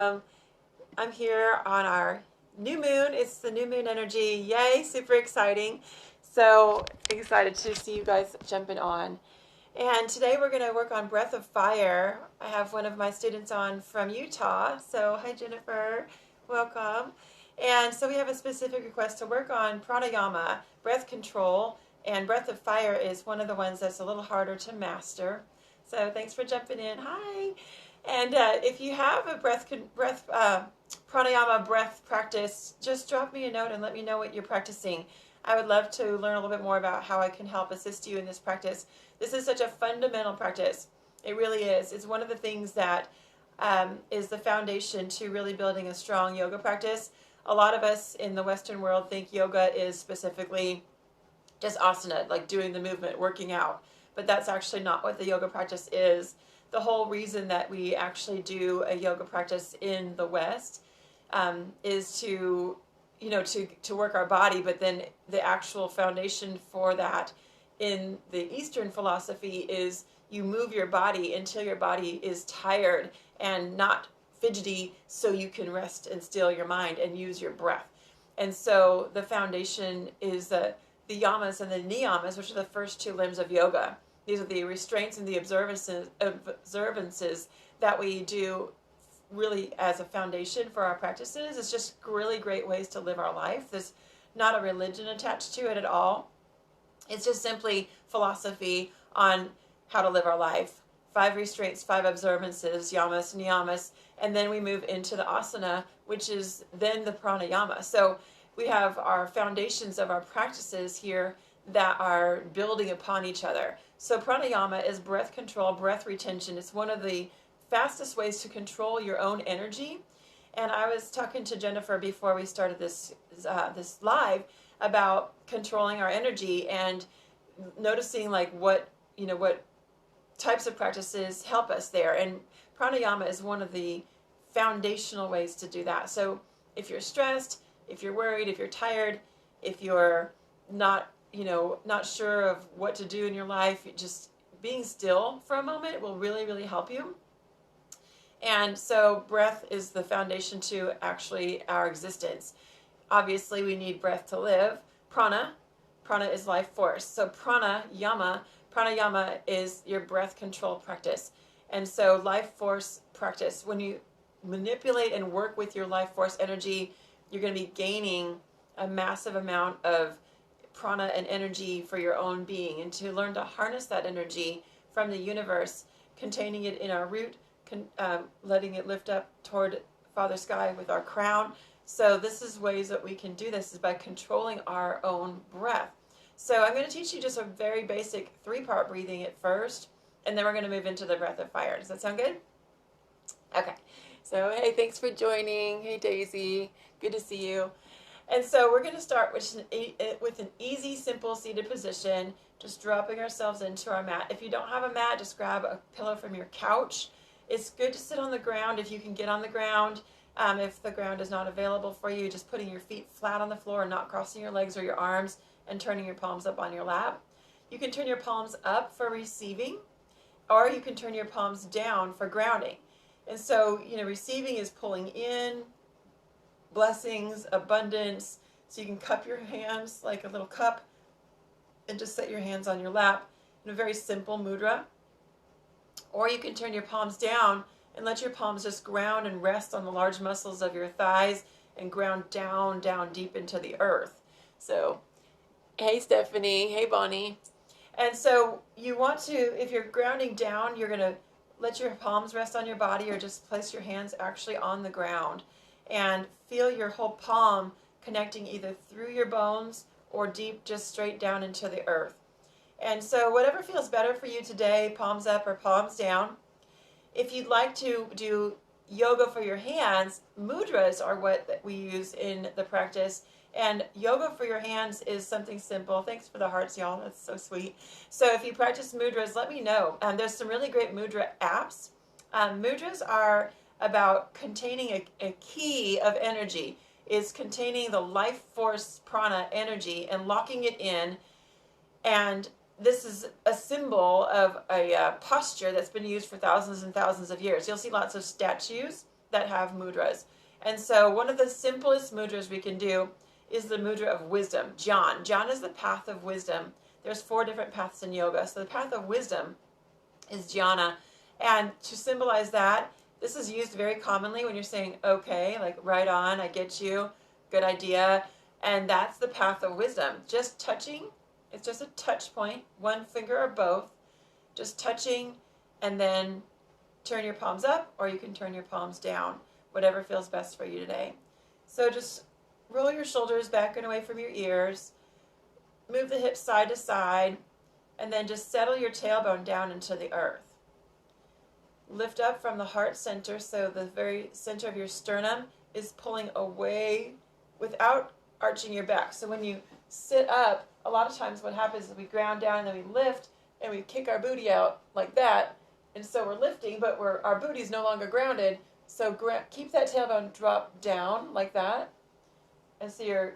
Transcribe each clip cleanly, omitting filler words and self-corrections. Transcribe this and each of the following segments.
Um, I'm here on our new moon. It's the new moon energy. Yay, super exciting. So excited to see you guys jumping on. And today we're going to work on breath of fire. I have one of my students on from Utah. So hi, Jennifer. Welcome. And so we have a specific request to work on pranayama, breath control, and breath of fire is one of the ones that's a little harder to master. So thanks for jumping in. Hi. And if you have a pranayama breath practice, just drop me a note and let me know what you're practicing. I would love to learn a little bit more about how I can help assist you in this practice. This is such a fundamental practice. It really is. It's one of the things that is the foundation to really building a strong yoga practice. A lot of us in the Western world think yoga is specifically just asana, like doing the movement, working out. But that's actually not what the yoga practice is. The whole reason that we actually do a yoga practice in the West is to work our body, but then the actual foundation for that in the Eastern philosophy is you move your body until your body is tired and not fidgety, so you can rest and still your mind and use your breath. And so the foundation is the yamas and the niyamas, which are the first two limbs of yoga. These are the restraints and the observances that we do really as a foundation for our practices. It's just really great ways to live our life. There's not a religion attached to it at all. It's just simply philosophy on how to live our life. 5 restraints, 5 observances, yamas, niyamas, and then we move into the asana, which is then the pranayama. So we have our foundations of our practices here that are building upon each other. So pranayama is breath control, breath retention. It's one of the fastest ways to control your own energy. And I was talking to Jennifer before we started this live about controlling our energy and noticing like what types of practices help us there. And pranayama is one of the foundational ways to do that. So if you're stressed, if you're worried, if you're tired, if you're not sure of what to do in your life, just being still for a moment will really, really help you. And so breath is the foundation to actually our existence. Obviously, we need breath to live. Prana is life force. So pranayama is your breath control practice. And so life force practice, when you manipulate and work with your life force energy, you're going to be gaining a massive amount of prana and energy for your own being, and to learn to harness that energy from the universe, containing it in our root, letting it lift up toward Father Sky with our crown. So this is ways that we can do this is by controlling our own breath. So I'm going to teach you just a very basic 3-part breathing at first, and then we're going to move into the breath of fire. Does that sound good? Okay. So hey, thanks for joining. Hey Daisy, good to see you. And so we're going to start with an easy, simple seated position, just dropping ourselves into our mat. If you don't have a mat, just grab a pillow from your couch. It's good to sit on the ground if you can get on the ground. If the ground is not available for you, just putting your feet flat on the floor and not crossing your legs or your arms and turning your palms up on your lap. You can turn your palms up for receiving, or you can turn your palms down for grounding. And so, receiving is pulling in blessings, abundance. So you can cup your hands like a little cup and just set your hands on your lap in a very simple mudra. Or you can turn your palms down and let your palms just ground and rest on the large muscles of your thighs and ground down deep into the earth. So, hey Stephanie, hey Bonnie. And so you want to, if you're grounding down, you're going to let your palms rest on your body or just place your hands actually on the ground. And feel your whole palm connecting either through your bones or deep, just straight down into the earth. And so whatever feels better for you today, palms up or palms down. If you'd like to do yoga for your hands, mudras are what we use in the practice. And yoga for your hands is something simple. Thanks for the hearts, y'all. That's so sweet. So if you practice mudras, let me know. There's some really great mudra apps. Mudras are about containing a key of energy, is containing the life force prana energy and locking it in. And this is a symbol of a posture that's been used for thousands and thousands of years. You'll see lots of statues that have mudras. And so one of the simplest mudras we can do is the mudra of wisdom, Jhana. Jhana is the path of wisdom. There's 4 different paths in yoga. So the path of wisdom is jhana. And to symbolize that, this is used very commonly when you're saying, okay, like right on, I get you, good idea. And that's the path of wisdom. Just touching, it's just a touch point, one finger or both, just touching, and then turn your palms up, or you can turn your palms down, whatever feels best for you today. So just roll your shoulders back and away from your ears, move the hips side to side, and then just settle your tailbone down into the earth. Lift up from the heart center, so the very center of your sternum is pulling away without arching your back. So when you sit up, a lot of times what happens is we ground down and then we lift and we kick our booty out like that. And so we're lifting, but our booty's no longer grounded. So keep that tailbone drop down like that. And so you're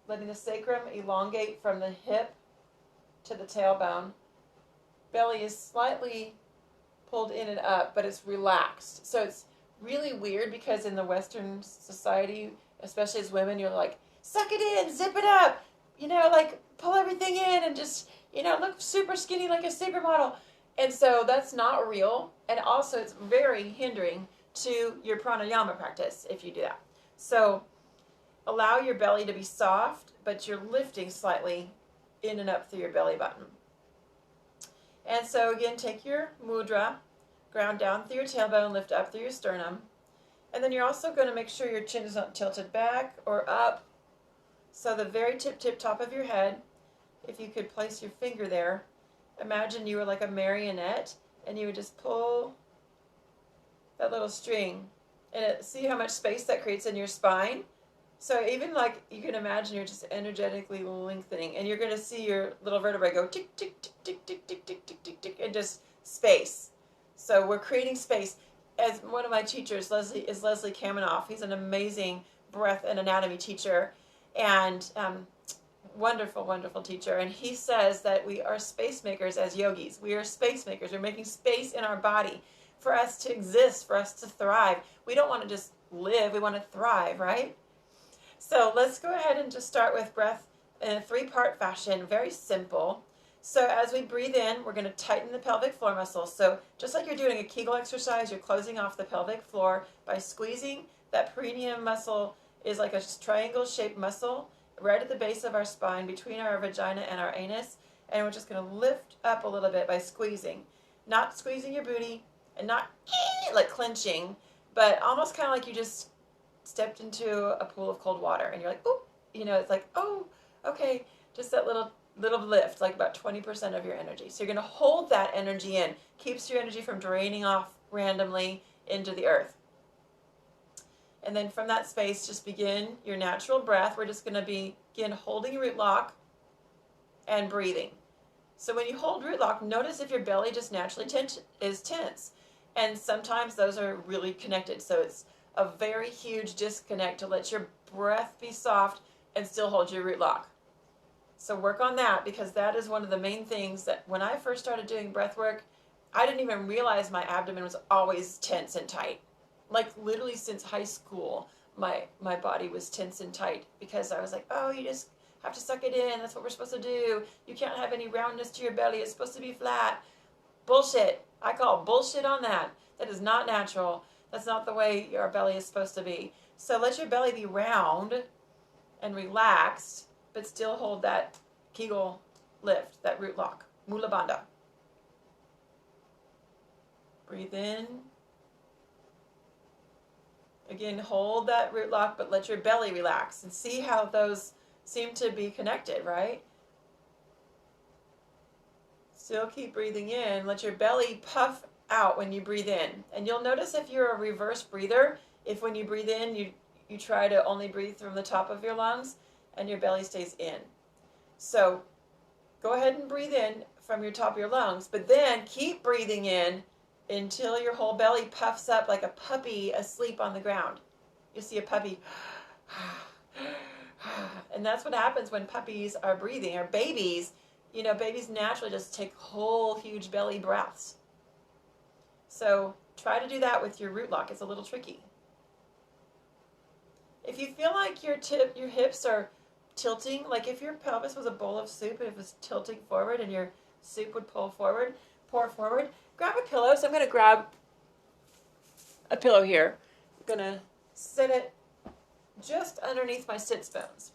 letting the sacrum elongate from the hip to the tailbone. Belly is slightly pulled in and up, but it's relaxed. So it's really weird because in the Western society, especially as women, you're like, suck it in, zip it up, like pull everything in and just, look super skinny like a supermodel. And so that's not real. And also it's very hindering to your pranayama practice if you do that. So allow your belly to be soft, but you're lifting slightly in and up through your belly button. And so again, take your mudra, ground down through your tailbone, lift up through your sternum. And then you're also going to make sure your chin is not tilted back or up. So the very tip top of your head, if you could place your finger there, imagine you were like a marionette and you would just pull that little string. And see how much space that creates in your spine? So even like you can imagine you're just energetically lengthening, and you're going to see your little vertebrae go tick, tick, tick, tick, tick, tick, tick, tick, tick, tick, and just space. So we're creating space. As one of my teachers, Leslie Kaminoff, he's an amazing breath and anatomy teacher, and wonderful, wonderful teacher. And he says that we are space makers as yogis. We are space makers. We're making space in our body for us to exist, for us to thrive. We don't want to just live. We want to thrive, right? So let's go ahead and just start with breath in a 3-part fashion, very simple. So as we breathe in, we're going to tighten the pelvic floor muscles. So just like you're doing a Kegel exercise, you're closing off the pelvic floor by squeezing. That perineum muscle is like a triangle-shaped muscle right at the base of our spine between our vagina and our anus. And we're just going to lift up a little bit by squeezing. Not squeezing your booty and not like clenching, but almost kind of like you just stepped into a pool of cold water and you're like, oh, it's like, oh, okay, just that little lift, like about 20% of your energy. So you're going to hold that energy in, keeps your energy from draining off randomly into the earth. And then from that space, just begin your natural breath. We're just going to begin holding root lock and breathing. So when you hold root lock, notice if your belly just naturally is tense. And sometimes those are really connected. So it's a very huge disconnect to let your breath be soft and still hold your root lock. So work on that, because that is one of the main things that when I first started doing breath work, I didn't even realize my abdomen was always tense and tight. Like literally since high school, my body was tense and tight because I was like, oh, you just have to suck it in. That's what we're supposed to do. You can't have any roundness to your belly. It's supposed to be flat. Bullshit. I call bullshit on that. That is not natural. That's not the way your belly is supposed to be. So let your belly be round and relaxed, but still hold that Kegel lift, that root lock, Mula Bandha. Breathe in. Again, hold that root lock, but let your belly relax and see how those seem to be connected, right? Still keep breathing in. Let your belly puff out when you breathe in. And you'll notice if you're a reverse breather, if when you breathe in, you try to only breathe from the top of your lungs and your belly stays in. So go ahead and breathe in from your top of your lungs, but then keep breathing in until your whole belly puffs up like a puppy asleep on the ground. You see a puppy, and that's what happens when puppies are breathing, or babies. Babies naturally just take whole huge belly breaths. So Try to do that with your root lock. It's a little tricky. If you feel like your hips are tilting, like if your pelvis was a bowl of soup and it was tilting forward and your soup would pour forward, grab a pillow. So I'm going to grab a pillow here. I'm going to sit it just underneath my sits bones.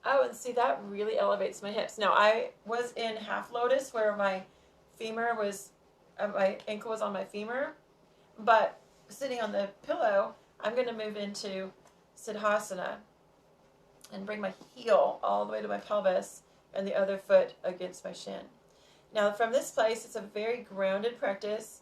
Oh, and see, that really elevates my hips. Now, I was in half lotus where my femur was, my ankle was on my femur, but sitting on the pillow, I'm going to move into Siddhasana and bring my heel all the way to my pelvis and the other foot against my shin. Now, from this place, it's a very grounded practice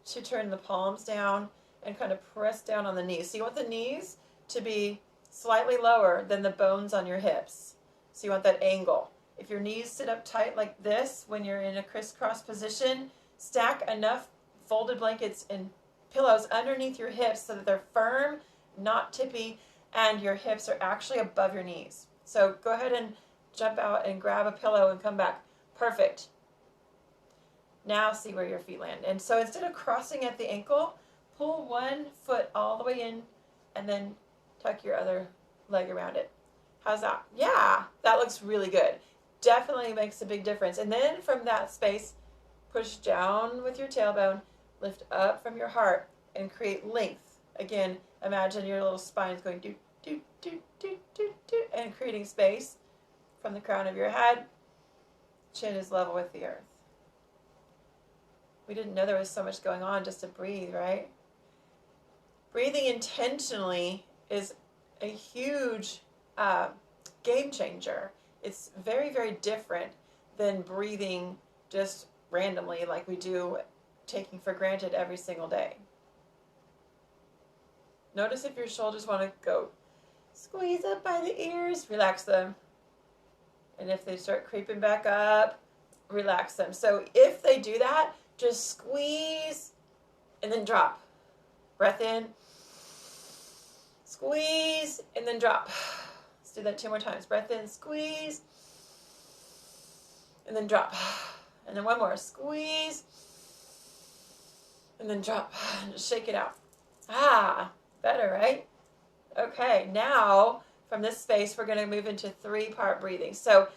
to turn the palms down and kind of press down on the knees. So you want the knees to be slightly lower than the bones on your hips. So you want that angle. If your knees sit up tight like this when you're in a crisscross position, stack enough folded blankets and pillows underneath your hips so that they're firm, not tippy, and your hips are actually above your knees. So go ahead and jump out and grab a pillow and come back. Perfect. Now see where your feet land. And so instead of crossing at the ankle, pull one foot all the way in and then tuck your other leg around it. How's that? Yeah, that looks really good. Definitely makes a big difference. And then from that space, push down with your tailbone, lift up from your heart, and create length. Again, imagine your little spine is going do, do, do, do, do, do, and creating space from the crown of your head. Chin is level with the earth. We didn't know there was so much going on just to breathe, right? Breathing intentionally is a huge game changer. It's very, very different than breathing just randomly like we do, taking for granted every single day. Notice if your shoulders want to go squeeze up by the ears, relax them. And if they start creeping back up, relax them. So if they do that, just squeeze and then drop. Breath in, squeeze, and then drop. Let's do that 2 more times. Breath in, squeeze, and then drop. And then one more, squeeze, and then drop. And just shake it out. Better, right? Okay, now from this space, we're going to move into 3-part breathing. So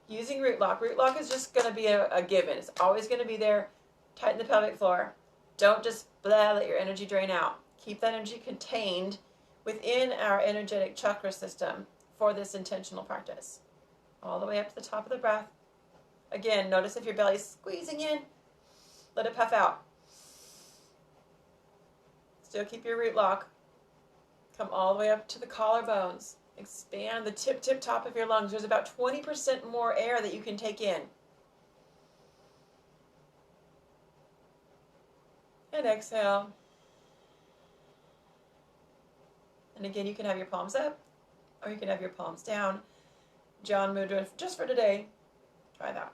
using root lock. Root lock is just going to be a given. It's always going to be there. Tighten the pelvic floor. Don't just let your energy drain out. Keep that energy contained within our energetic chakra system for this intentional practice. All the way up to the top of the breath. Again, notice if your belly's squeezing in, let it puff out. Still keep your root lock. Come all the way up to the collarbones. Expand the tip top of your lungs. There's about 20% more air that you can take in. And exhale. And again, you can have your palms up or you can have your palms down. John Mudra, just for today. Try that.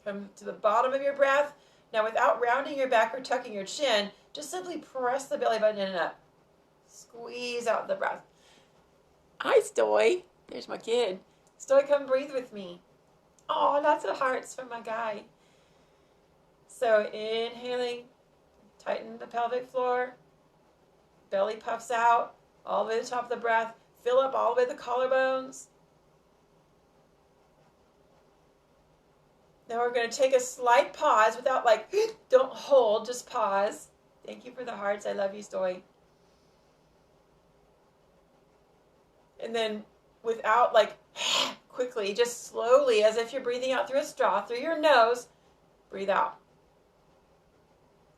Come to the bottom of your breath. Now, without rounding your back or tucking your chin, just simply press the belly button in and up. Squeeze out the breath. Hi, Stoy. There's my kid. Stoy, come breathe with me. Oh, lots of hearts from my guy. So inhaling, tighten the pelvic floor. Belly puffs out all the way to the top of the breath. Fill up all the way to the collarbones. Now we're going to take a slight pause without don't hold, just pause. Thank you for the hearts. I love you, Stoy. And then without quickly, just slowly, as if you're breathing out through a straw, through your nose, breathe out.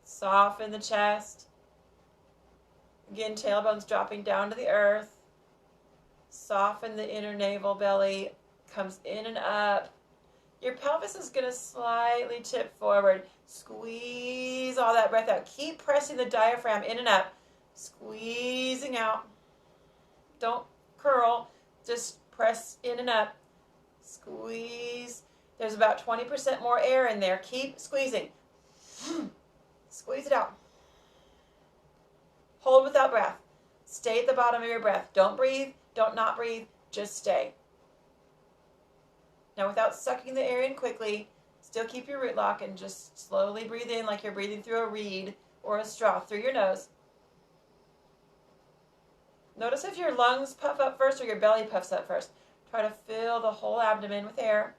Soften the chest. Again, tailbone's dropping down to the earth. Soften the inner navel belly. Comes in and up. Your pelvis is going to slightly tip forward. Squeeze all that breath out. Keep pressing the diaphragm in and up. Squeezing out. Don't curl. Just press in and up. Squeeze. There's about 20% more air in there. Keep squeezing. Squeeze it out. Hold without breath. Stay at the bottom of your breath. Don't breathe. Don't not breathe. Just stay. Now, without sucking the air in quickly, Still keep your root lock and just slowly breathe in like you're breathing through a reed or a straw through your nose. Notice if your lungs puff up first or your belly puffs up first. Try to fill the whole abdomen with air.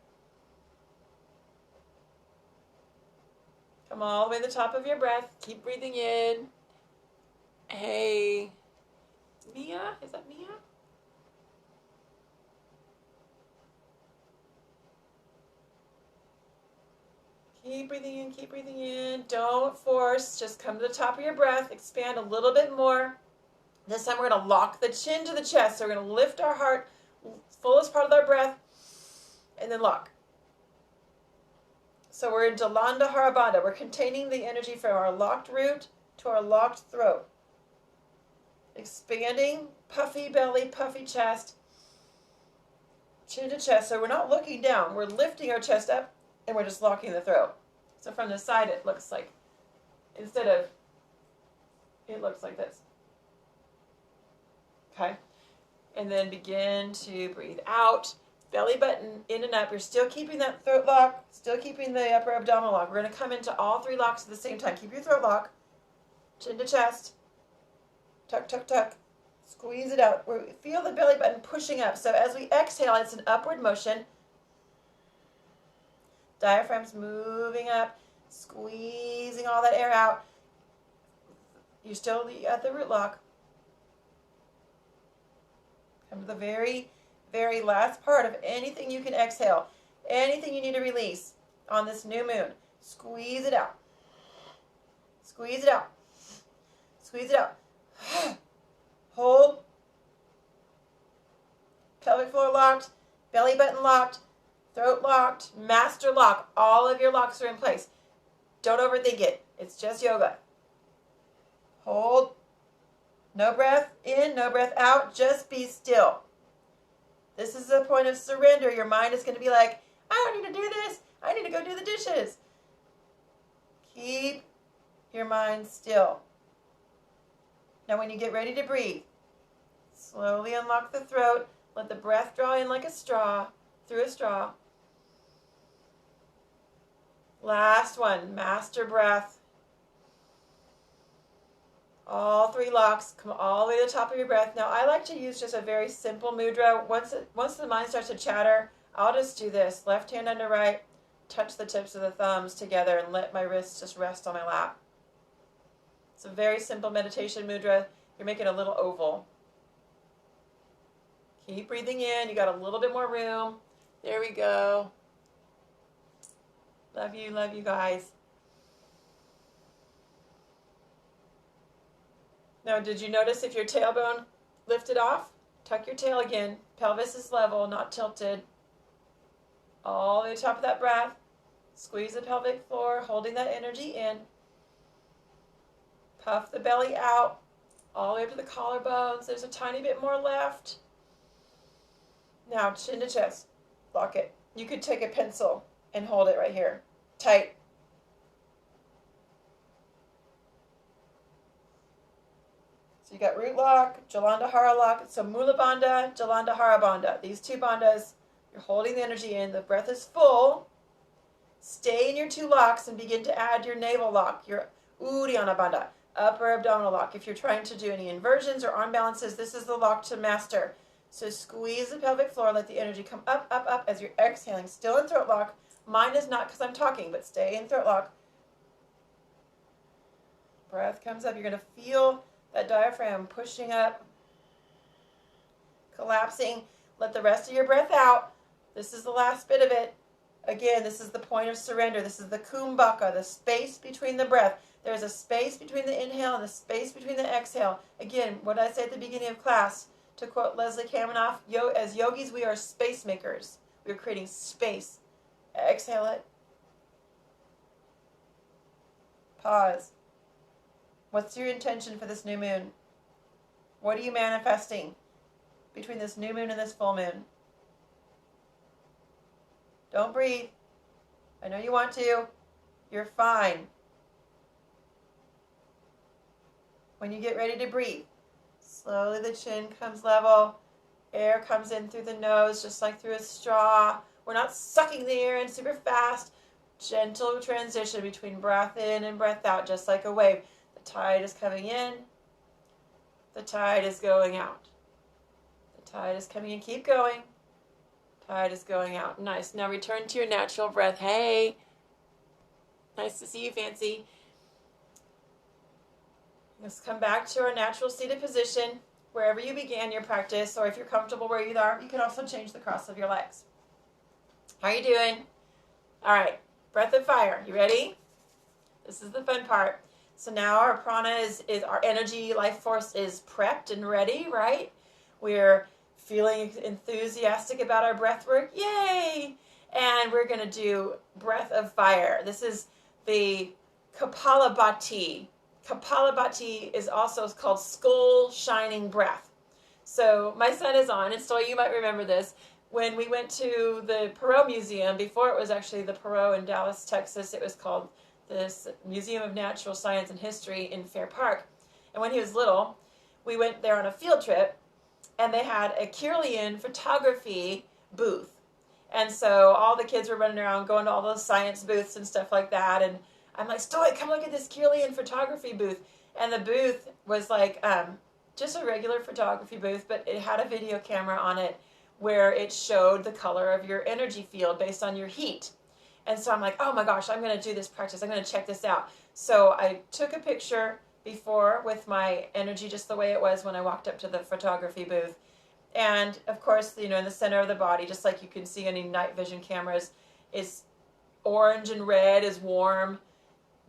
Come all the way to the top of your breath. Keep breathing in. Hey, Mia? Is that Mia? Keep breathing in, keep breathing in. Don't force. Just come to the top of your breath. Expand a little bit more. This time we're going to lock the chin to the chest. So we're going to lift our heart, fullest part of our breath, and then lock. So we're in Jalandhara Bandha. We're containing the energy from our locked root to our locked throat. Expanding, puffy belly, puffy chest, chin to chest. So we're not looking down. We're lifting our chest up, and we're just locking the throat. So from the side, it looks like, it looks like this. Okay? And then begin to breathe out. Belly button in and up. You're still keeping that throat lock, still keeping the upper abdominal lock. We're going to come into all three locks at the same time. Keep your throat lock, chin to chest, tuck, tuck, tuck. Squeeze it out. Feel the belly button pushing up. So as we exhale, it's an upward motion. Diaphragm's moving up, squeezing all that air out. You're still at the root lock. Come to the very, very last part of anything you can exhale. Anything you need to release on this new moon. Squeeze it out. Squeeze it out. Squeeze it out. Hold. Pelvic floor locked. Belly button locked. Throat locked. Master lock. All of your locks are in place. Don't overthink it. It's just yoga. Hold. No breath in, no breath out. Just be still. This is the point of surrender. Your mind is going to be like, I don't need to do this. I need to go do the dishes. Keep your mind still. Now when you get ready to breathe, slowly unlock the throat. Let the breath draw in like a straw, through a straw. Last one, master breath. All three locks, come all the way to the top of your breath. Now, I like to use just a very simple mudra. Once the mind starts to chatter, I'll just do this. Left hand under right, touch the tips of the thumbs together, and let my wrists just rest on my lap. It's a very simple meditation mudra. You're making a little oval. Keep breathing in. You got a little bit more room. There we go. Love you guys. Now, did you notice if your tailbone lifted off? Tuck your tail again. Pelvis is level, not tilted. All the way to the top of that breath. Squeeze the pelvic floor, holding that energy in. Puff the belly out, all the way up to the collarbones. There's a tiny bit more left. Now, chin to chest. Lock it. You could take a pencil and hold it right here. Tight. So you got root lock, Jalandhara lock. So Mula Bandha, Jalandhara Bandha. These two bandhas, you're holding the energy in. The breath is full. Stay in your two locks and begin to add your navel lock, your Uddiyana Bandha, upper abdominal lock. If you're trying to do any inversions or arm balances, this is the lock to master. So squeeze the pelvic floor, let the energy come up, up, up as you're exhaling. Still in throat lock. Mine is not because I'm talking, but stay in throat lock. Breath comes up. You're going to feel that diaphragm pushing up, collapsing. Let the rest of your breath out. This is the last bit of it. Again, this is the point of surrender. This is the kumbhaka, the space between the breath. There's a space between the inhale and the space between the exhale. Again, what did I say at the beginning of class? To quote Leslie Kaminoff, as yogis, we are space makers. We are creating space. Exhale it. Pause. What's your intention for this new moon? What are you manifesting between this new moon and this full moon? Don't breathe. I know you want to. You're fine. When you get ready to breathe, slowly the chin comes level. Air comes in through the nose, just like through a straw. We're not sucking the air in super fast. gentle transition between breath in and breath out, just like a wave. The tide is coming in. The tide is going out. The tide is coming in. Keep going. Tide is going out. Nice. Now return to your natural breath. Hey. Nice to see you, Fancy. Let's come back to our natural seated position, wherever you began your practice, or if you're comfortable where you are, you can also change the cross of your legs. How are you doing? All right. Breath of fire. You ready? This is the fun part. So now our prana is our energy, life force is prepped and ready, right? We're feeling enthusiastic about our breath work. Yay! And we're going to do breath of fire. This is the Kapalabhati. Kapalabhati is also called skull shining breath. So my son is on, and so you might remember this. When we went to the Perot Museum, before it was actually the Perot in Dallas, Texas, it was called this Museum of Natural Science and History in Fair Park. And when he was little, we went there on a field trip, and they had a Kirlian photography booth. And so all the kids were running around going to all those science booths and stuff like that. And I'm like, Stoy, come look at this Kirlian photography booth. And the booth was like just a regular photography booth, but it had a video camera on it where it showed the color of your energy field based on your heat. And so I'm like, oh my gosh, I'm going to do this practice. I'm going to check this out. So I took a picture before with my energy just the way it was when I walked up to the photography booth. And of course, in the center of the body, just like you can see any night vision cameras, is orange and red is warm,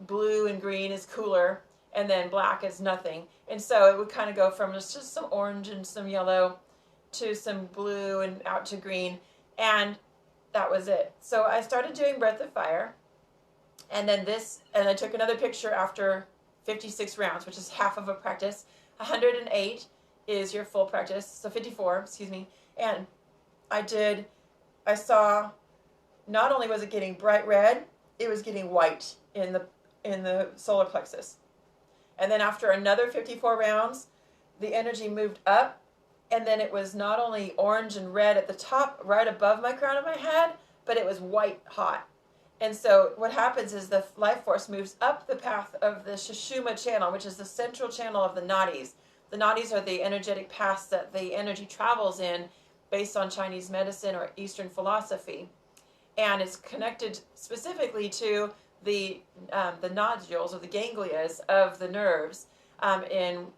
blue and green is cooler, and then black is nothing. And so it would kind of go from just some orange and some yellow to some blue and out to green. And that was it. So I started doing breath of fire. And then I took another picture after 56 rounds, which is half of a practice. 108 is your full practice. So 54, excuse me. And I saw not only was it getting bright red, it was getting white in the solar plexus. And then after another 54 rounds, the energy moved up. And then it was not only orange and red at the top, right above my crown of my head, but it was white hot. And so what happens is the life force moves up the path of the Sushumna channel, which is the central channel of the nadis. The nadis are the energetic paths that the energy travels in based on Chinese medicine or Eastern philosophy. And it's connected specifically to the nodules or the ganglias of the nerves in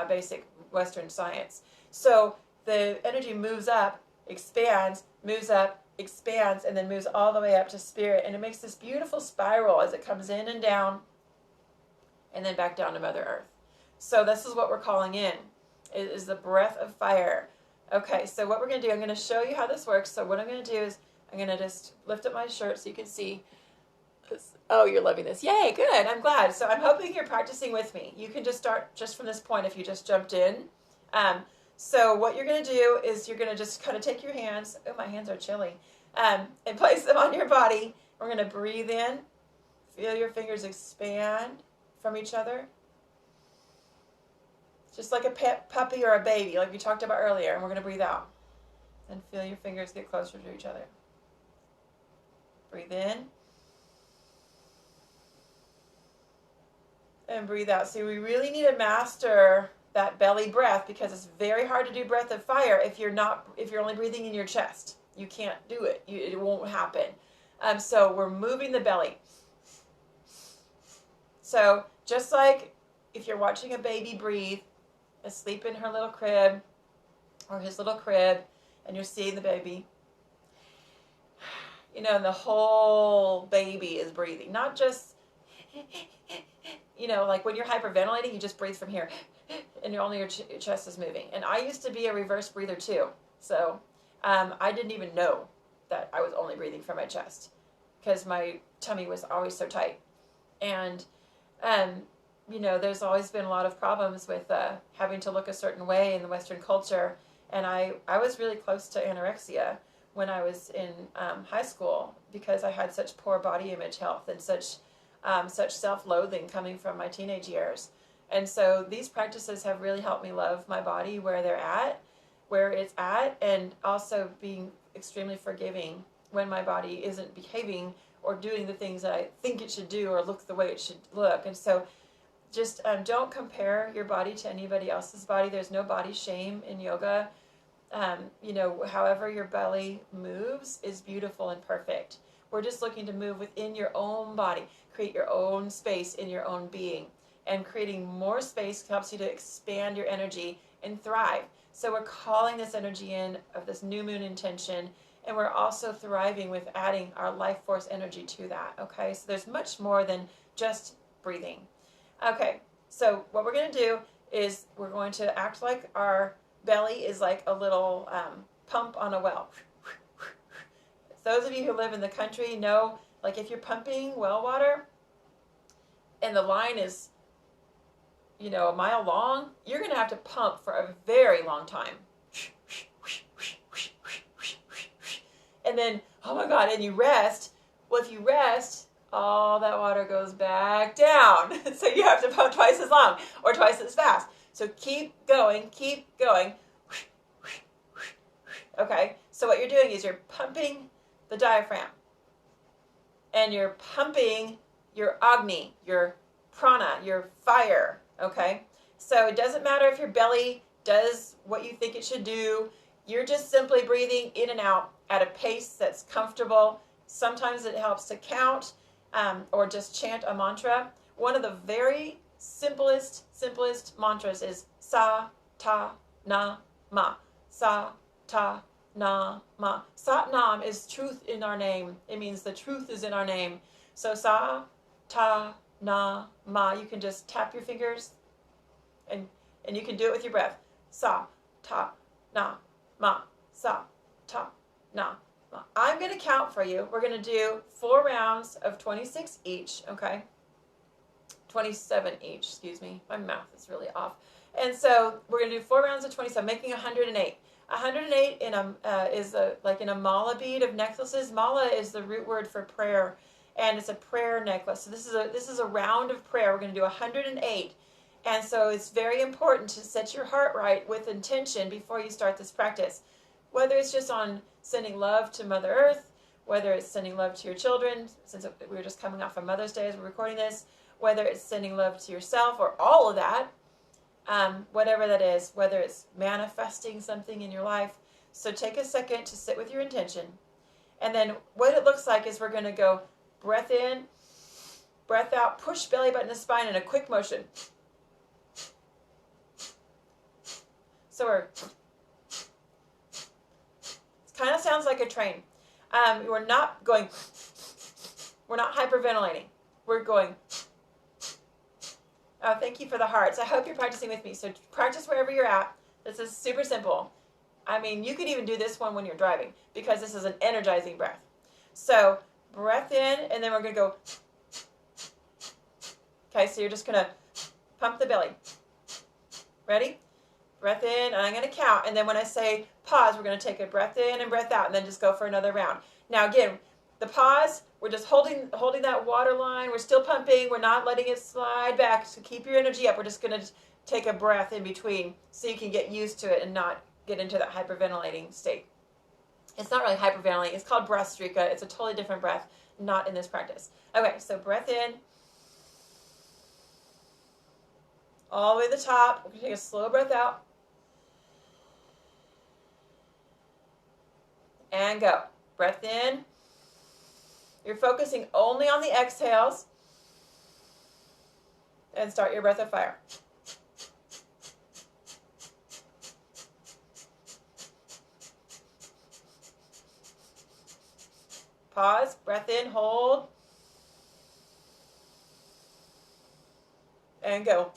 basic Western science. So the energy moves up, expands, and then moves all the way up to spirit. And it makes this beautiful spiral as it comes in and down and then back down to Mother Earth. So this is what we're calling in. It is the breath of fire. Okay, so what we're going to do, I'm going to show you how this works. So what I'm going to do is I'm going to just lift up my shirt so you can see. Oh, you're loving this. Yay, good. I'm glad. So I'm hoping you're practicing with me. You can just start just from this point if you just jumped in. So what you're going to do is you're going to just kind of take your hands. Oh, my hands are chilly. And place them on your body. We're going to breathe in. Feel your fingers expand from each other. Just like a puppy or a baby, like we talked about earlier. And we're going to breathe out. And feel your fingers get closer to each other. Breathe in. And breathe out. See, we really need to master that belly breath because it's very hard to do breath of fire if you're only breathing in your chest. You can't do it. It won't happen. So we're moving the belly. So just like if you're watching a baby breathe, asleep in her little crib or his little crib, and you're seeing the baby, and the whole baby is breathing, not just, like when you're hyperventilating, you just breathe from here, and only your chest is moving. And I used to be a reverse breather too, so I didn't even know that I was only breathing from my chest because my tummy was always so tight. And there's always been a lot of problems with having to look a certain way in the Western culture, and I was really close to anorexia when I was in high school because I had such poor body image health and such self-loathing coming from my teenage years. And so these practices have really helped me love my body where it's at, and also being extremely forgiving when my body isn't behaving or doing the things that I think it should do or look the way it should look. And so just don't compare your body to anybody else's body. There's no body shame in yoga. However your belly moves is beautiful and perfect. We're just looking to move within your own body, create your own space in your own being. And creating more space helps you to expand your energy and thrive. So we're calling this energy in of this new moon intention, and we're also thriving with adding our life force energy to that, okay? So there's much more than just breathing. Okay, so what we're going to do is we're going to act like our belly is like a little pump on a well. Those of you who live in the country know, like if you're pumping well water and the line is, a mile long, you're going to have to pump for a very long time. And then, oh my God, and you rest. Well, if you rest, all that water goes back down. So you have to pump twice as long or twice as fast. So keep going, keep going. Okay, so what you're doing is you're pumping the diaphragm. And you're pumping your Agni, your prana, your fire. Okay, so it doesn't matter if your belly does what you think it should do. You're just simply breathing in and out at a pace that's comfortable. Sometimes it helps to count or just chant a mantra. One of the very simplest mantras is sa, ta, na, ma. Sa, ta, na, ma. Sat nam is truth in our name. It means the truth is in our name. So sa, ta, na, ma. You can just tap your fingers and you can do it with your breath. Sa, ta, na, ma. Sa, ta, na, ma. I'm going to count for you. We're going to do 4 rounds of 26 each, okay? 27 each, excuse me. My math is really off. And so we're going to do 4 rounds of 27, making 108. 108 is like in a mala bead of necklaces. Mala is the root word for prayer, and it's a prayer necklace. So this is a round of prayer. We're going to do 108. And so it's very important to set your heart right with intention before you start this practice. Whether it's just on sending love to Mother Earth, whether it's sending love to your children, since we were just coming off of Mother's Day as we're recording this, whether it's sending love to yourself or all of that, whatever that is, whether it's manifesting something in your life. So take a second to sit with your intention. And then what it looks like is we're going to go breath in, breath out, push belly button to spine in a quick motion. So it kind of sounds like a train. We're not hyperventilating. We're going. Oh, thank you for the hearts. I hope you're practicing with me. So practice wherever you're at. This is super simple. I mean, you could even do this one when you're driving because this is an energizing breath. So breath in, and then we're going to go. Okay, so you're just going to pump the belly. Ready? Breath in, and I'm going to count. And then when I say pause, we're going to take a breath in and breath out, and then just go for another round. Now, again, the pause, we're just holding that water line. We're still pumping. We're not letting it slide back. So keep your energy up. We're just going to take a breath in between so you can get used to it and not get into that hyperventilating state. It's not really hyperventilating. It's called breathstrika. It's a totally different breath, not in this practice. Okay, so breath in. All the way to the top. We're going to take a slow breath out. And go. Breath in. You're focusing only on the exhales. And start your breath of fire. Pause. Breath in. Hold. And go.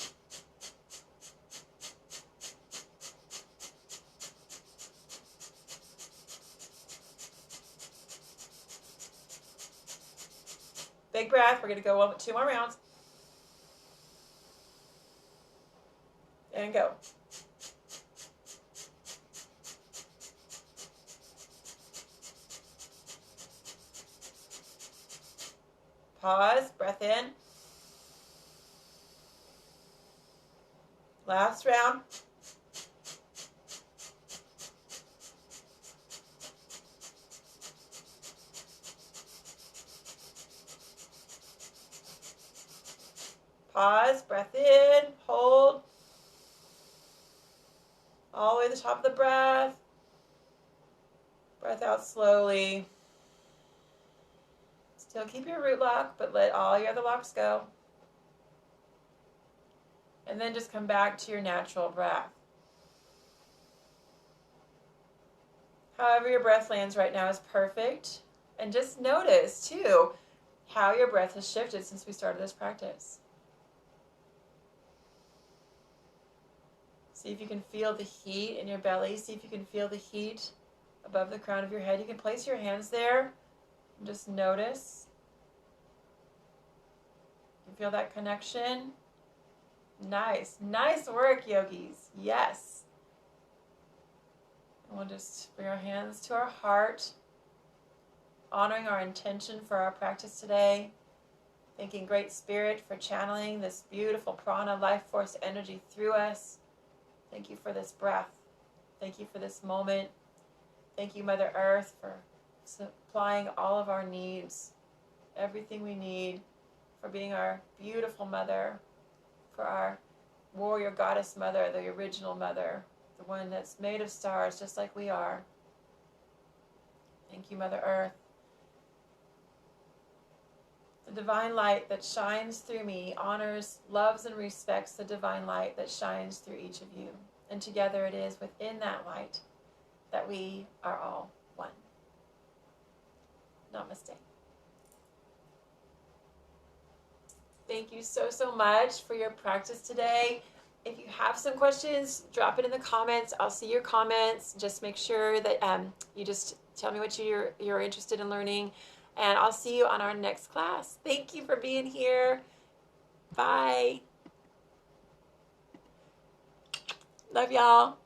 Big breath. We're going to go 2 more rounds. And go. Pause. Breath in. Last round. Pause, breath in, hold. All the way to the top of the breath. Breath out slowly. Still keep your root lock, but let all your other locks go. And then just come back to your natural breath. However your breath lands right now is perfect. And just notice, too, how your breath has shifted since we started this practice. See if you can feel the heat in your belly. See if you can feel the heat above the crown of your head. You can place your hands there and just notice. You feel that connection? Nice. Nice work, yogis. Yes. And we'll just bring our hands to our heart, honoring our intention for our practice today. Thanking Great Spirit for channeling this beautiful prana, life force energy through us. Thank you for this breath. Thank you for this moment. Thank you, Mother Earth, for supplying all of our needs, everything we need, for being our beautiful mother, for our warrior goddess mother, the original mother, the one that's made of stars just like we are. Thank you, Mother Earth. The divine light that shines through me honors, loves, and respects the divine light that shines through each of you. And together it is within that light that we are all one. Namaste. Thank you so, so much for your practice today. If you have some questions, drop it in the comments. I'll see your comments. Just make sure that you just tell me what you're interested in learning. And I'll see you on our next class. Thank you for being here. Bye. Love y'all.